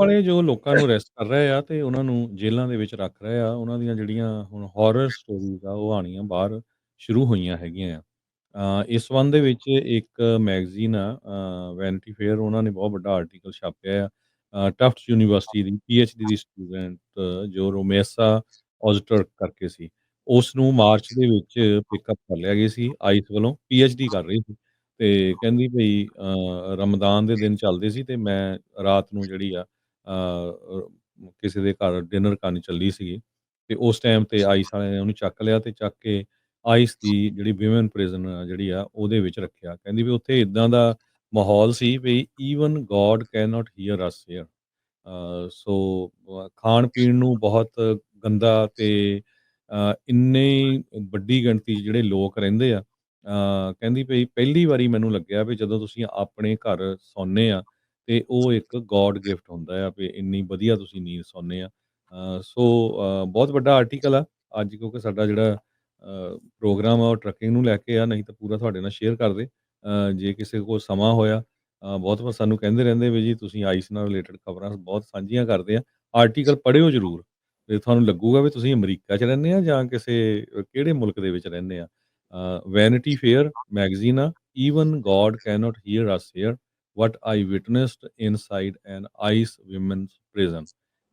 ਵਾਲੇ ਜੋ ਲੋਕਾਂ ਨੂੰ ਅਰੈਸਟ ਕਰ ਰਹੇ ਆ ਤੇ ਉਹਨਾਂ ਨੂੰ ਜੇਲ੍ਹਾਂ ਦੇ ਵਿੱਚ ਰੱਖ ਰਹੇ ਆ, ਉਹਨਾਂ ਦੀਆਂ ਜਿਹੜੀਆਂ ਹੁਣ ਹਾਰਰ ਸਟੋਰੀਜ਼ ਆ, ਉਹ ਆਉਣੀਆਂ ਬਾਹਰ ਸ਼ੁਰੂ ਹੋਈਆਂ ਹੈਗੀਆਂ ਆ। ਇਸ ਸੰਬੰਧ ਦੇ ਵਿੱਚ ਇੱਕ ਮੈਗਜ਼ੀਨ ਆ ਵੈਨਿਟੀ ਫੇਅਰ, ਉਹਨਾਂ ਨੇ ਬਹੁਤ ਵੱਡਾ ਆਰਟੀਕਲ ਛਾਪਿਆ ਆ। ਟਫਟਸ ਯੂਨੀਵਰਸਿਟੀ ਦੀ ਪੀਐਚਡੀ ਦੀ ਸਟੂਡੈਂਟ ਜੋ ਰੋਮੇਸਾ ਓਜ਼ਟਰਕ ਕਰਕੇ ਸੀ, ਉਸ ਨੂੰ ਮਾਰਚ ਦੇ ਵਿੱਚ ਪਿਕਅਪ ਕਰ ਲਿਆ ਗਿਆ ਸੀ ਆਈਸ ਵੱਲੋਂ। ਪੀਐਚਡੀ ਕਰ ਰਹੀ ਸੀ ਤੇ ਕਹਿੰਦੀ ਭਈ ਰਮਦਾਨ ਦੇ ਦਿਨ ਚੱਲਦੇ ਸੀ ਤੇ ਮੈਂ ਰਾਤ ਨੂੰ ਜਿਹੜੀ ਆ ਕਿਸੇ ਦੇ ਘਰ ਡਿਨਰ ਕਰਨ ਚੱਲੀ ਸੀਗੀ ਤੇ ਉਸ ਟਾਈਮ ਤੇ ਆਈਸ ਵਾਲਿਆਂ ਨੇ ਉਹਨੂੰ ਚੱਕ ਲਿਆ ਤੇ ਚੱਕ ਕੇ ਆਈਸ ਦੀ ਜਿਹੜੀ ਵਿਮਨ ਪ੍ਰਿਜ਼ਨ ਆ ਜਿਹੜੀ ਆ ਉਹਦੇ ਵਿੱਚ ਰੱਖਿਆ। ਕਹਿੰਦੀ ਵੀ ਉੱਥੇ ਇਦਾਂ ਦਾ ਮਾਹੌਲ ਸੀ ਵੀ even God can not hear us here. So ਖਾਣ-ਪੀਣ ਨੂੰ ਬਹੁਤ ਗੰਦਾ ਤੇ ਇੰਨੀ ਵੱਡੀ ਗਿਣਤੀ 'ਚ ਜਿਹੜੇ ਲੋਕ ਰਹਿੰਦੇ ਆ। ਕਹਿੰਦੀ ਭਈ ਪਹਿਲੀ ਵਾਰੀ ਮੈਨੂੰ ਲੱਗਿਆ ਵੀ ਜਦੋਂ ਤੁਸੀਂ ਆਪਣੇ ਘਰ ਸੌਂਦੇ ਆ ਤੇ ਉਹ ਇੱਕ ਗੋਡ ਗਿਫਟ ਹੁੰਦਾ ਆ ਵੀ ਇੰਨੀ ਵਧੀਆ ਤੁਸੀਂ ਨੀਂਦ ਸੌਂਦੇ ਆ। ਸੋ ਬਹੁਤ ਵੱਡਾ ਆਰਟੀਕਲ ਆ ਅੱਜ, ਕਿਉਂਕਿ ਸਾਡਾ ਜਿਹੜਾ ਪ੍ਰੋਗਰਾਮ ਆ ਉਹ ਟਰੱਕਿੰਗ ਨੂੰ ਲੈ ਕੇ ਆ, ਨਹੀਂ ਤਾਂ ਪੂਰਾ ਤੁਹਾਡੇ ਨਾਲ ਸ਼ੇਅਰ ਕਰਦੇ। ਜੇ ਕਿਸੇ ਕੋਲ ਸਮਾਂ ਹੋਇਆ, ਬਹੁਤ ਵਾਰ ਸਾਨੂੰ ਕਹਿੰਦੇ ਰਹਿੰਦੇ ਵੀ ਜੀ ਤੁਸੀਂ ਆਈਸ ਨਾਲ ਰਿਲੇਟਡ ਖਬਰਾਂ ਬਹੁਤ ਸਾਂਝੀਆਂ ਕਰਦੇ ਆ, ਆਰਟੀਕਲ ਪੜ੍ਹਿਓ ਜ਼ਰੂਰ ਤੇ ਤੁਹਾਨੂੰ ਲੱਗੂਗਾ ਵੀ ਤੁਸੀਂ ਅਮਰੀਕਾ 'ਚ ਰਹਿੰਦੇ ਆ ਜਾਂ ਕਿਸੇ ਕਿਹੜੇ ਮੁਲਕ ਦੇ ਵਿੱਚ ਰਹਿੰਦੇ ਆ। ਵੈਨਿਟੀ ਫੇਅਰ ਮੈਗਜ਼ੀਨ ਆ, even God can not hear us here, what I witnessed inside an ice women's prison.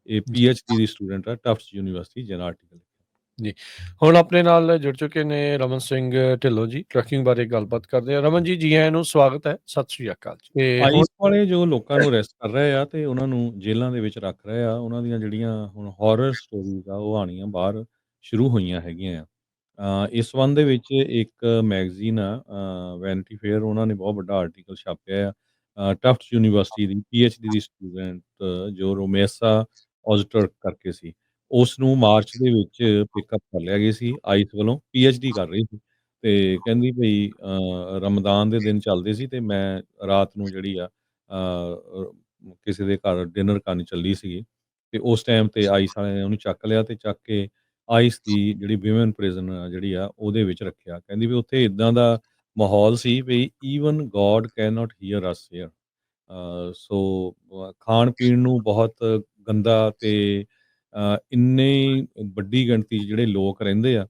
ਇਹ ਜੀ, ਪੀਐਚਡੀ ਦੀ ਸਟੂਡੈਂਟ ਆ ਟਫਟਸ ਯੂਨੀਵਰਸਿਟੀ, ਜਿਹਨਾਂ ਆਰਟੀਕਲ। ਜੀ। ਹੁਣ ਆਪਣੇ ਨਾਲ ਜੁੜ ਚੁੱਕੇ ਨੇ ਰਮਨ ਸਿੰਘ ਢਿੱਲੋਂ ਜੀ, ਟਰੱਕਿੰਗ ਬਾਰੇ ਗੱਲਬਾਤ ਕਰਦੇ ਆ। ਰਮਨ ਜੀ, ਜੀ ਆਇਆਂ ਨੂੰ, ਸਵਾਗਤ ਹੈ। ਸਤਿ ਸ੍ਰੀ ਅਕਾਲ ਜੀ। ਤੇ ਹੁਣ ਆਈਸ ਵਾਲੇ ਜੋ ਲੋਕਾਂ ਨੂੰ ਅਰੈਸਟ ਕਰ ਰਹੇ ਆ ਤੇ ਉਹਨਾਂ ਨੂੰ ਜੇਲ੍ਹਾਂ ਦੇ ਵਿੱਚ ਰੱਖ ਰਹੇ ਆ, ਉਹਨਾਂ ਦੀਆਂ ਜਿਹੜੀਆਂ ਹੁਣ ਹਾਰਰ ਸਟੋਰੀਜ਼ ਆ, ਉਹ ਆਉਣੀਆਂ ਬਾਹਰ ਸ਼ੁਰੂ ਹੋਈਆਂ ਹੈਗੀਆਂ ਆ। ਇਸ ਸੰਬੰਧ ਦੇ ਵਿੱਚ ਇੱਕ ਮੈਗਜ਼ੀਨ ਆ ਵੈਨਿਟੀ ਫੇਅਰ, ਉਹਨਾਂ ਨੇ ਬਹੁਤ ਵੱਡਾ ਆਰਟੀਕਲ ਛਾਪਿਆ ਆ। ਟਫਟਸ ਯੂਨੀਵਰਸਿਟੀ ਦੀ ਪੀਐਚਡੀ ਦੀ ਸਟੂਡੈਂਟ ਜੋ ਰੋਮੇਸਾ ਓਜ਼ਟਰਕ ਕਰਕੇ ਸੀ, ਉਸ ਨੂੰ ਮਾਰਚ ਦੇ ਵਿੱਚ ਪਿਕਅਪ ਕਰ ਲਿਆ ਗਿਆ ਸੀ ਆਈਸ ਵੱਲੋਂ। ਪੀਐਚਡੀ ਕਰ ਰਹੀ ਸੀ ਤੇ ਕਹਿੰਦੀ ਭਈ ਰਮਦਾਨ ਦੇ ਦਿਨ ਚੱਲਦੇ ਸੀ ਤੇ ਮੈਂ ਰਾਤ ਨੂੰ ਜਿਹੜੀ ਆ ਕਿਸੇ ਦੇ ਘਰ ਡਿਨਰ ਕਰਨ ਚੱਲੀ ਸੀਗੀ ਤੇ ਉਸ ਟਾਈਮ ਤੇ ਆਈਸ ਵਾਲਿਆਂ ਨੇ ਉਹਨੂੰ ਚੱਕ ਲਿਆ ਤੇ ਚੱਕ ਕੇ ਆਈਸ ਦੀ ਜਿਹੜੀ ਵਿਮਨ ਪ੍ਰਿਜ਼ਨ ਆ ਜਿਹੜੀ ਆ ਉਹਦੇ ਵਿੱਚ ਰੱਖਿਆ। ਕਹਿੰਦੀ ਵੀ ਉੱਥੇ ਇਦਾਂ ਦਾ ਮਾਹੌਲ ਸੀ ਵੀ even God can not hear us here. So ਖਾਣ-ਪੀਣ ਨੂੰ ਬਹੁਤ ਗੰਦਾ ਤੇ ਇੰਨੀ ਵੱਡੀ ਗਿਣਤੀ 'ਚ ਜਿਹੜੇ ਲੋਕ ਰਹਿੰਦੇ ਆ।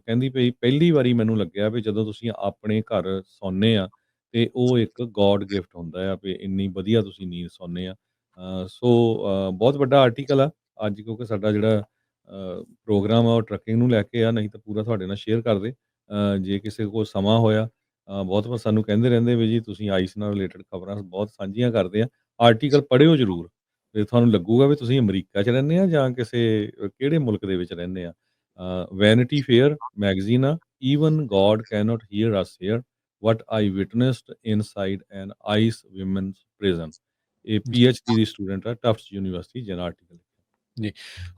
ਕਹਿੰਦੀ ਭਈ ਪਹਿਲੀ ਵਾਰੀ ਮੈਨੂੰ ਲੱਗਿਆ ਵੀ ਜਦੋਂ ਤੁਸੀਂ ਆਪਣੇ ਘਰ ਸੌਂਦੇ ਆ ਤੇ ਉਹ ਇੱਕ ਗੋਡ ਗਿਫਟ ਹੁੰਦਾ ਆ ਵੀ ਇੰਨੀ ਵਧੀਆ ਤੁਸੀਂ ਨੀਂਦ ਸੌਂਦੇ ਆ। ਸੋ ਬਹੁਤ ਵੱਡਾ ਆਰਟੀਕਲ ਆ ਅੱਜ, ਕਿਉਂਕਿ ਸਾਡਾ ਜਿਹੜਾ ਪ੍ਰੋਗਰਾਮ ਆ ਉਹ ਟਰੱਕਿੰਗ ਨੂੰ ਲੈ ਕੇ ਆ, ਨਹੀਂ ਤਾਂ ਪੂਰਾ ਤੁਹਾਡੇ ਨਾਲ ਸ਼ੇਅਰ ਕਰਦੇ। ਜੇ ਕਿਸੇ ਕੋਲ ਸਮਾਂ ਹੋਇਆ, ਬਹੁਤ ਵਾਰ ਸਾਨੂੰ ਕਹਿੰਦੇ ਰਹਿੰਦੇ ਵੀ ਜੀ ਤੁਸੀਂ ਆਈਸ ਨਾਲ ਰਿਲੇਟਡ ਖਬਰਾਂ ਬਹੁਤ ਸਾਂਝੀਆਂ ਕਰਦੇ ਆ, ਆਰਟੀਕਲ ਪੜ੍ਹਿਓ ਜ਼ਰੂਰ ਤੇ ਤੁਹਾਨੂੰ ਲੱਗੂਗਾ ਵੀ ਤੁਸੀਂ ਅਮਰੀਕਾ 'ਚ ਰਹਿੰਦੇ ਆ ਜਾਂ ਕਿਸੇ ਕਿਹੜੇ ਮੁਲਕ ਦੇ ਵਿੱਚ ਰਹਿੰਦੇ ਆ। ਵੈਨਿਟੀ ਫੇਅਰ ਮੈਗਜ਼ੀਨ ਆ, even God can not hear us here, what I witnessed inside an ice women's prison. ਇਹ ਜੀ, ਪੀਐਚਡੀ ਦੀ ਸਟੂਡੈਂਟ ਆ ਟਫਟਸ ਯੂਨੀਵਰਸਿਟੀ, ਜਿਹਨਾਂ ਆਰਟੀਕਲ। ਜੀ।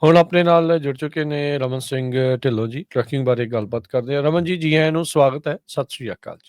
ਹੁਣ ਆਪਣੇ ਨਾਲ ਜੁੜ ਚੁੱਕੇ ਨੇ ਰਮਨ ਸਿੰਘ ਢਿੱਲੋਂ ਜੀ, ਟਰੱਕਿੰਗ ਬਾਰੇ ਗੱਲਬਾਤ ਕਰਦੇ ਆ। ਰਮਨ ਜੀ, ਜੀ ਆਇਆਂ ਨੂੰ, ਸਵਾਗਤ ਹੈ। ਸਤਿ ਸ੍ਰੀ ਅਕਾਲ ਜੀ।